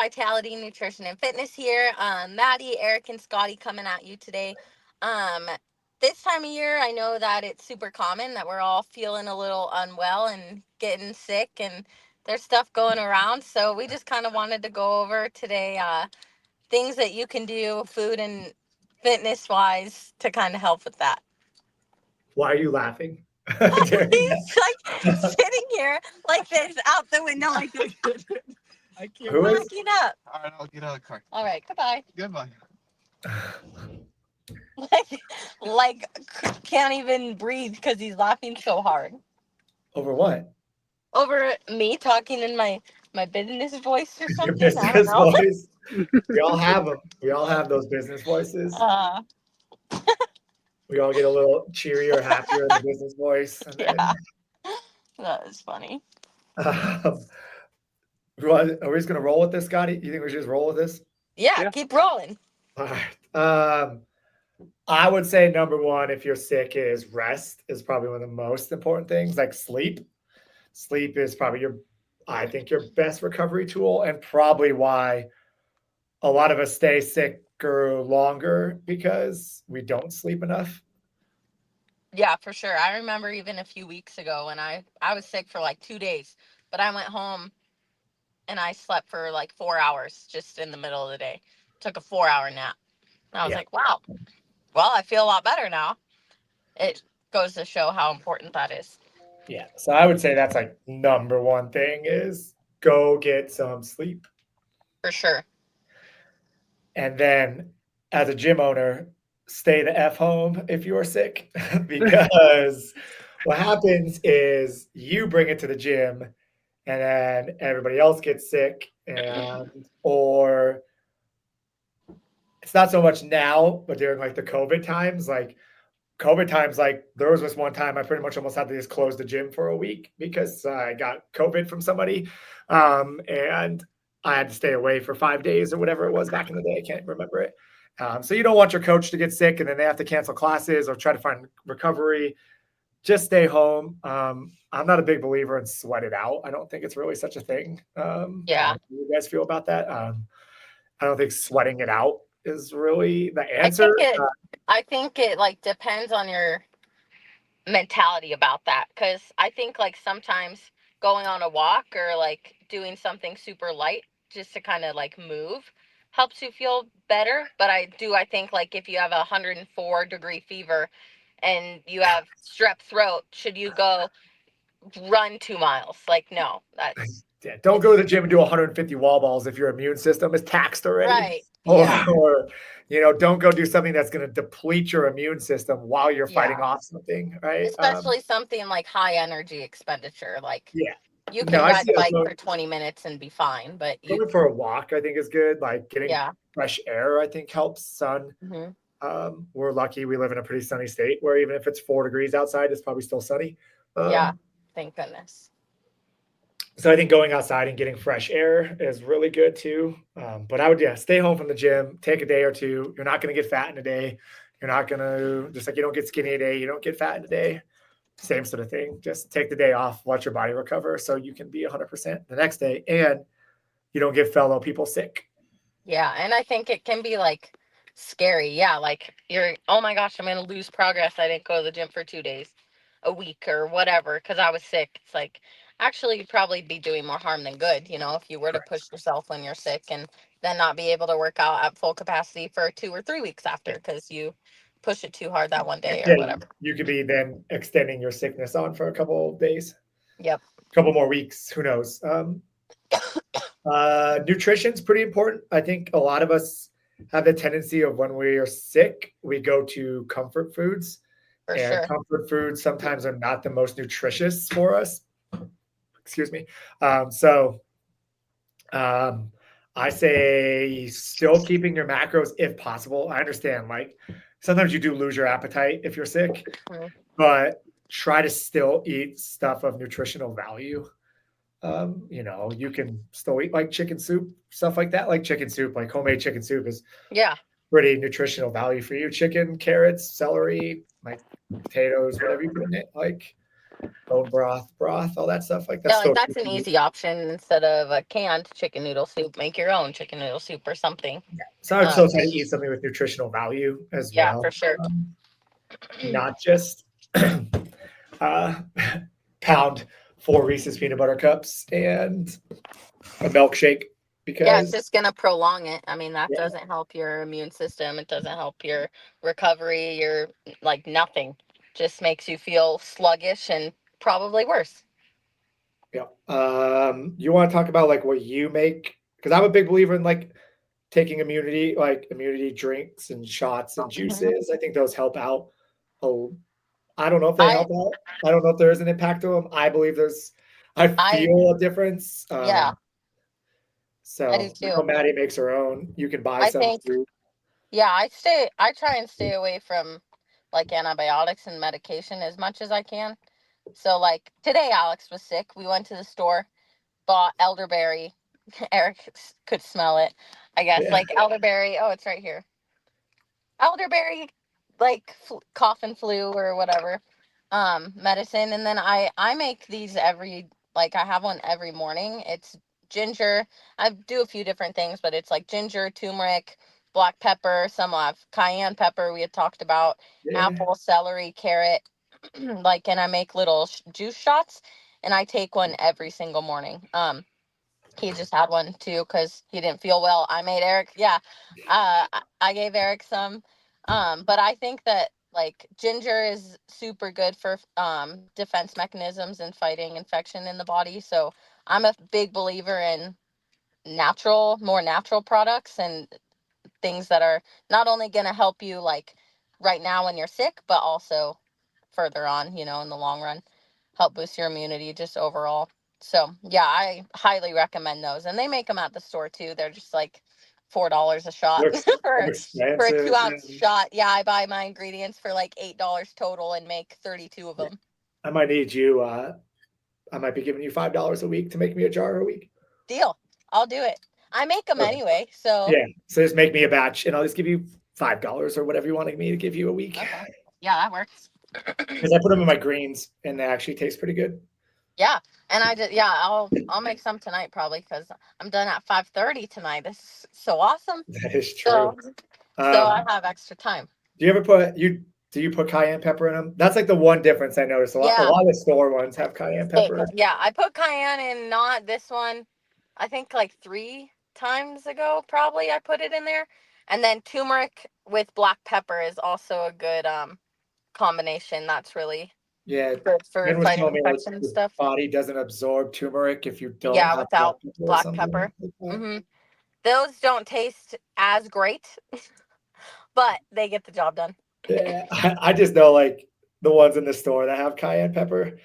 Vitality, Nutrition, and Fitness here. Maddie, Eric, and Scotty coming at you today. Um, this time of year, I know that it's super common that we're all feeling a little unwell and getting sick, and there's stuff going around. So we just kind of wanted to go over today things that you can do, food and fitness wise, to kind of help with that. Why are you laughing during He's like sitting here like this out the window, like this, I can't. Who is? cracking up. All right, I'll get out of the car. All right, goodbye. Goodbye. like can't even breathe because he's laughing so hard Over what? over me talking in my business voice or Your something. I don't business know. voice. We all have them. We all have those business voices. We all get a little cheerier, happier in the business voice. And Yeah, that is funny. then, are we just gonna roll with this, Scotty? You think we should just roll with this? Yeah, Yeah. keep rolling. All right. I would say number one, if you're sick, is rest is probably one of the most important things. Like sleep. Sleep is probably I think your best recovery tool, and probably why a lot of us stay sicker longer because we don't sleep enough. Yeah, for sure. I remember even a few weeks ago when I was sick for like 2 days, but I went home and I slept for like 4 hours just in the middle of the day. Took a 4 hour nap. And I was Yeah. like, wow. Well, I feel a lot better now. It goes to show how important that is. Yeah. So I would say that's like number one thing is go get some sleep. For sure. And then as a gym owner, stay the F home if you are sick because what happens is you bring it to the gym and then everybody else gets sick or it's not so much now, but during like the COVID times, like there was this one time I pretty much almost had to just close the gym for a week because I got COVID from somebody. And I had to stay away for 5 days or whatever it was back in the day. I can't remember it. So you don't want your coach to get sick and then they have to cancel classes or try to find recovery. Just stay home. I'm not a big believer in sweat it out. I don't think it's really such a thing. Yeah. How do you guys feel about that? I don't think sweating it out is really the I answer. think it like depends on your mentality about that, because I think like sometimes going on a walk or like doing something super light just to kind of like move helps you feel better. But I think like if you have a 104-degree fever and you have strep throat, should you go run 2 miles? Like, no, that's Yeah, don't go to the gym and do 150 wall balls if your immune system is taxed already. right. Or, Yeah. or don't go do something that's going to deplete your immune system while you're fighting Yeah. off something, right? Especially something like high energy expenditure. Like Yeah. you No, can I ride see a us bike for 20 minutes and be fine, but going for a walk, I think is good. Like getting yeah. fresh air, I think helps. Sun. Hmm. We're lucky we live in a pretty sunny state where even if it's 4 degrees outside, it's probably still sunny. Yeah. Thank goodness. So I think going outside and getting fresh air is really good too. But I would, stay home from the gym, take a day or two. You're not going to get fat in a day. You're not going to, just like you don't get skinny a day, you don't get fat in a day. Same sort of thing. Just take the day off, let your body recover so you can be 100% the next day and you don't get fellow people sick. Yeah. And I think it can be like scary. Yeah. Like oh my gosh, I'm going to lose progress. I didn't go to the gym for 2 days, a week, or whatever, because I was sick. It's like, actually, you'd probably be doing more harm than good, if you were to push yourself when you're sick and then not be able to work out at full capacity for 2 or 3 weeks after because you push it too hard that one day or Yeah, whatever. you could be then extending your sickness on for a couple of days, Yep. a couple more weeks, who knows. Nutrition's pretty important. I think a lot of us have the tendency of when we are sick, we go to comfort foods. For And sure. comfort foods sometimes are not the most nutritious for us. Excuse me. So I say still keeping your macros if possible. I understand, like sometimes you do lose your appetite if you're sick, but try to still eat stuff of nutritional value. You can still eat like chicken soup, stuff like that. Like chicken soup, like homemade chicken soup is Yeah. pretty nutritional value for you. Chicken, carrots, celery, like potatoes, whatever you put in it. Like bone broth, all that stuff. Like Yeah, that's like still that's good an to eat. easy option instead of a canned chicken noodle soup. Make your own chicken noodle soup or something. So I would still try to eat Just something with nutritional value as yeah, for well, sure. not just uh, pound 4 Reese's peanut butter cups and a milkshake Yeah, it's because just gonna prolong it. I mean, that yeah, doesn't help your immune system. It doesn't help your recovery. Your like nothing. Just makes you feel sluggish and probably worse. yeah. You want to talk about like what you make? Because I'm a big believer in like taking immunity drinks and shots and Mhm. juices. I think those help out. Oh, I don't know if they I help out. I don't know if there is an impact to them. I believe there's. I I feel a difference. yeah, I do So I know too. Maddie makes her own. You can buy I some think too. yeah, I try and stay away from like antibiotics and medication as much as I can. So like today Alex was sick. We went to the store, bought elderberry. Eric could smell it. I guess Yeah, like elderberry. Oh, it's right here. Elderberry like cough and flu or whatever medicine, and then I make these every like I have one every morning. It's ginger. I do a few different things, but it's like ginger, turmeric, black pepper, some of cayenne pepper we had talked about, yeah. apple, celery, carrot, like, and I make little juice shots, and I take one every single morning. He just had one too because he didn't feel well. I made Eric, yeah. I gave Eric some. But I think that like ginger is super good for defense mechanisms and fighting infection in the body. So I'm a big believer in more natural products and things that are not only going to help you like right now when you're sick, but also further on, in the long run, help boost your immunity just overall. So, yeah, I highly recommend those. And they make them at the store too. They're just like $4 a shot They're for a expensive. 2-ounce shot. Yeah, I buy my ingredients for like $8 total and make 32 of Yeah. them. I might need you. I might be giving you $5 a week to make me a jar a week. Deal. I'll do it. I make them Okay. anyway. So, Yeah. So just make me a batch, and I'll just give you $5 or whatever you wanted me to give you a week. okay. Yeah, that works. Because I put them in my greens, and they actually taste pretty good. Yeah, and I just yeah, I'll make some tonight probably because I'm done at 5:30 tonight. This is so awesome. That is So true. so I Um, have extra time. do you ever put you do you put cayenne pepper in them? That's like the one difference I noticed. A Yeah, lot of the store ones have cayenne pepper. yeah. I put cayenne in, not this one. I think like 3 times ago, probably I put it in there, and then turmeric with black pepper is also a good combination. That's really Yeah, good for Ben was fighting telling me like infection and your stuff. body doesn't absorb turmeric if you don't Yeah, have black without pepper or black something pepper. like that. Hmm. Those don't taste as great, but they get the job done. Yeah, I just know like the ones in the store that have cayenne pepper.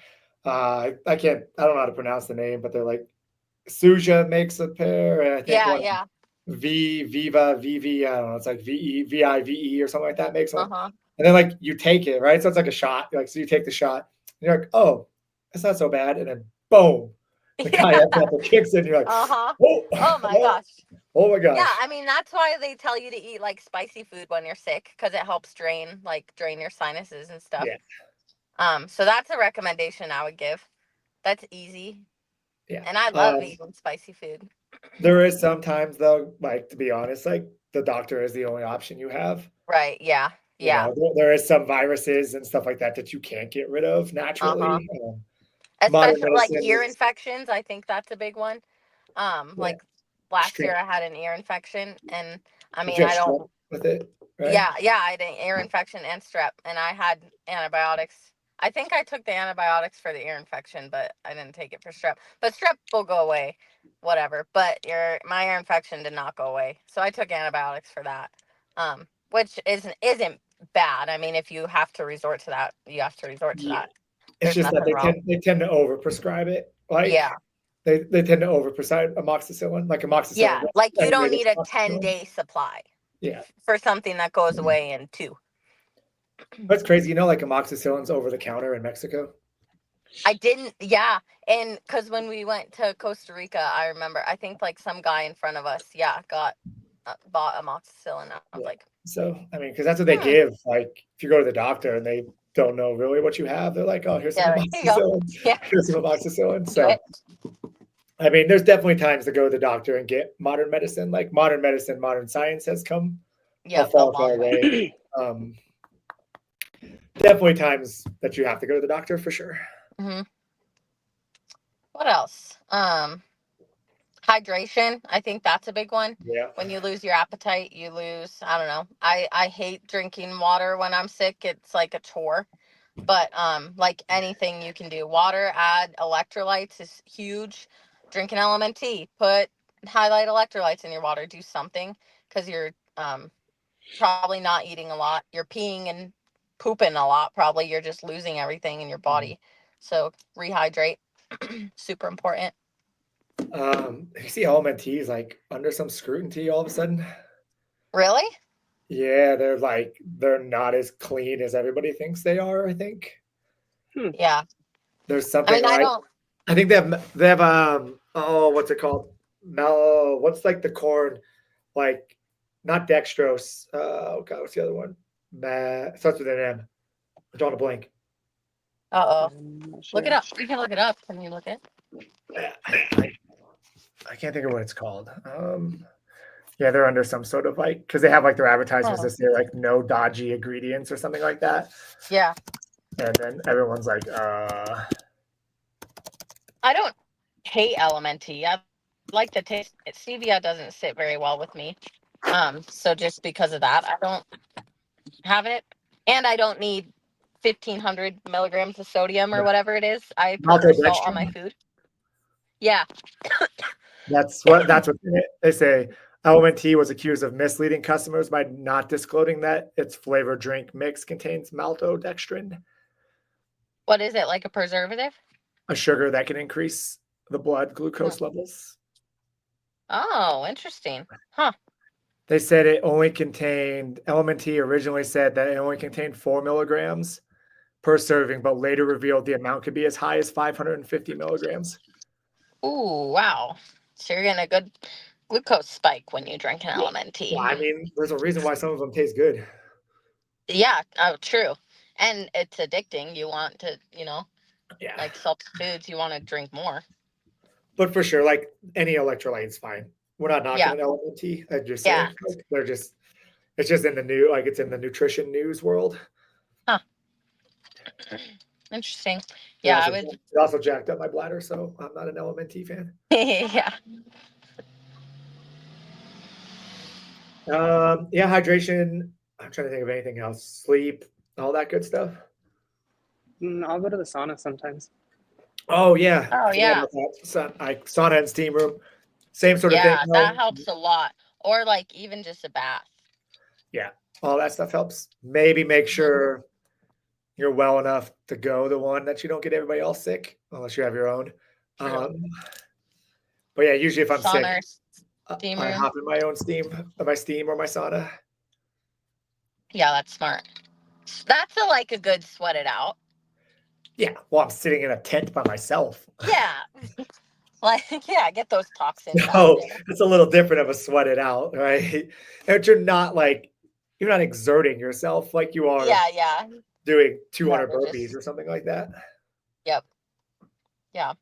I don't know how to pronounce the name, but they're like Suja makes a pair, and I think Yeah, one yeah. Viva, I don't know, it's like VIVE or something like that makes one. Uh-huh. And then like you take it, right? So it's like a shot. Like so you take the shot, and you're like, oh, it's not so bad. And then boom, the Yeah. cayenne pepper kicks in, and you're like, Uh-huh. oh, Oh my oh, gosh. oh my Yeah, gosh. I mean that's why they tell you to eat like spicy food when you're sick because it helps drain your sinuses and stuff. Yeah, So that's a recommendation I would give. That's easy. yeah. And I love eating spicy food. There is sometimes though, like to be honest, like the doctor is the only option you have. Right, yeah. You Yeah. know, there is some viruses and stuff like that that you can't get rid of Uh-huh. naturally. Modern Especially like medicine ear is infections, I think that's a big one. yeah, Like last strep. year I had an ear infection and I Did mean you have I strep don't. with it, right? Yeah, yeah, I had an ear infection and strep, and I had antibiotics. I think I took the antibiotics for the ear infection, but I didn't take it for strep. But strep will go away, whatever. But my ear infection did not go away, so I took antibiotics for that, which isn't bad. I mean, if you have to resort to that, you have to resort to Yeah. that. It's There's just that nothing wrong. they tend to overprescribe it. Like Yeah, they tend to overprescribe amoxicillin. Like amoxicillin, yeah. Like you don't anyway, need a ten amoxicillin. day supply Yeah, for something that goes away in 2. that's crazy. You know, like amoxicillin's over the counter in Mexico. I didn't, yeah. And because when we went to Costa Rica, I remember, I think like some guy in front of us, yeah, bought amoxicillin. I was Yeah. like, So I mean, because that's what they hmm, give. Like if you go to the doctor and they don't know really what you have. They're like, oh, here's some Yeah, there you go. amoxicillin. Yeah, Here's some amoxicillin. do So, it. I mean, there's definitely times to go to the doctor and get modern medicine. Like modern medicine, modern science has come a Yep, a far, far long way. way. Definitely times that you have to go to the doctor for sure. Hmm. What else? Hydration. I think that's a big one. Yeah. When you lose your appetite, you lose. I don't know. I hate drinking water when I'm sick. It's like a chore. But like anything you can do, water, add electrolytes is huge. Drink an LMNT. Put highlight electrolytes in your water. Do something because you're probably not eating a lot. You're peeing and pooping a lot. Probably you're just losing everything in your body. So rehydrate. Super important. You see LMNT is like under some scrutiny all of a sudden. Really? Yeah, they're not as clean as everybody thinks they are, I think. Yeah. There's I mean, something I like don't. I think they have oh, what's it called? What's like the corn, like not dextrose. Oh god, what's the other one? Starts with an M. I don't want to blank. Uh oh. Sure. Look it up. You can look it up. Can you look it? I can't think of what it's called. Yeah, they're under some sort of like because they have like their advertisements that say like no dodgy ingredients or something like that. Yeah. And then everyone's like, I don't hate LMNT. I like the taste. Stevia doesn't sit very well with me. So just because of that, I don't have it, and I don't need 1,500 milligrams of sodium or whatever it is. I prefer salt on my maltodextrin. food. Yeah. That's what's in it. They say LMNT was accused of misleading customers by not disclosing that its flavored drink mix contains maltodextrin, What is it, like a preservative? a sugar that can increase the blood glucose levels. Oh, interesting. Huh. They said it only contained LMNT originally said that it only contained 4 milligrams per serving, but later revealed the amount could be as high as 550 milligrams. Ooh, wow. So you're getting a good glucose spike when you drink an LMNT. Well, I mean, there's a reason why some of them taste good. Yeah, oh, true. And it's addicting. You want to, Yeah. like salty foods, you want to drink more. But for sure, like any electrolyte is fine. We're not knocking an LMNT. I just say Yeah. like, it's just in the new, like it's in the nutrition news world. Huh. Interesting. Yeah, It also jacked up my bladder, so I'm not an LMNT fan. Yeah. Yeah, hydration. I'm trying to think of anything else. Sleep, all that good stuff. I'll go to the sauna sometimes. Oh yeah. Oh, yeah. Sauna and steam room. Same sort of thing. Yeah, that helps a lot. Or like even just a bath. Yeah, all that stuff helps. Maybe make sure you're well enough to go the one that you don't get everybody else sick, unless you have your own. But yeah, usually if I'm Sauna, sick, steam I room. hop in my own my steam or my sauna. Yeah, that's smart. That's like a good sweat it out. Yeah, well, I'm sitting in a tent by myself. Yeah. Like, yeah, get those toxins No, out there. it's a little different of a sweat it out, right? And you're not exerting yourself like you are Yeah. doing 200 No, burpees or something like that. Yep. Yeah.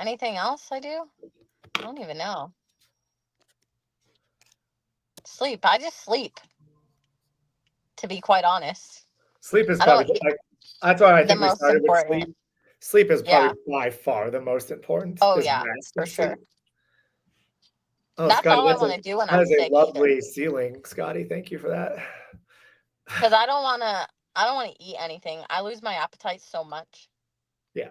Anything else I do? I don't even know. Sleep. I just sleep. To be quite honest. Sleep is I probably don't that's why I the think we most started with important. sleep. Sleep is probably by far the most important. Oh, is yeah, rest for and sure. sleep. Oh, That's Scotty, all I want to do when I'm that is a sick. lovely ceiling, Scotty. Thank you for that. Because I don't want to eat anything. I lose my appetite so much. Yeah.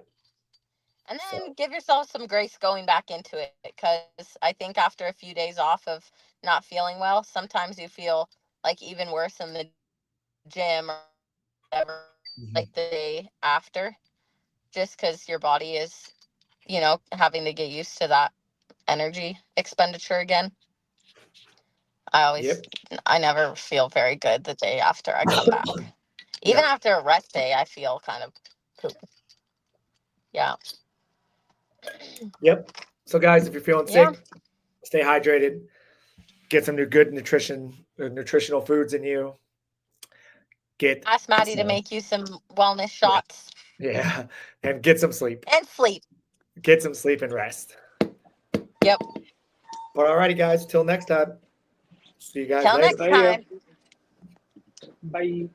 And then give yourself some grace going back into it, because I think after a few days off of not feeling well, sometimes you feel like even worse in the gym or whatever, like the day after, just because your body is, having to get used to that energy expenditure again. I never feel very good the day after I come back. Even after a rest day, I feel kind of poop. Yeah. Yep. So guys, if you're feeling sick, stay hydrated. Get some good nutritional foods in you. get Ask Maddie to some, make you some wellness shots and get some sleep. and sleep. Get some sleep and rest. Yep. But alrighty, guys, till next time. See you guys Till later. next time. Bye.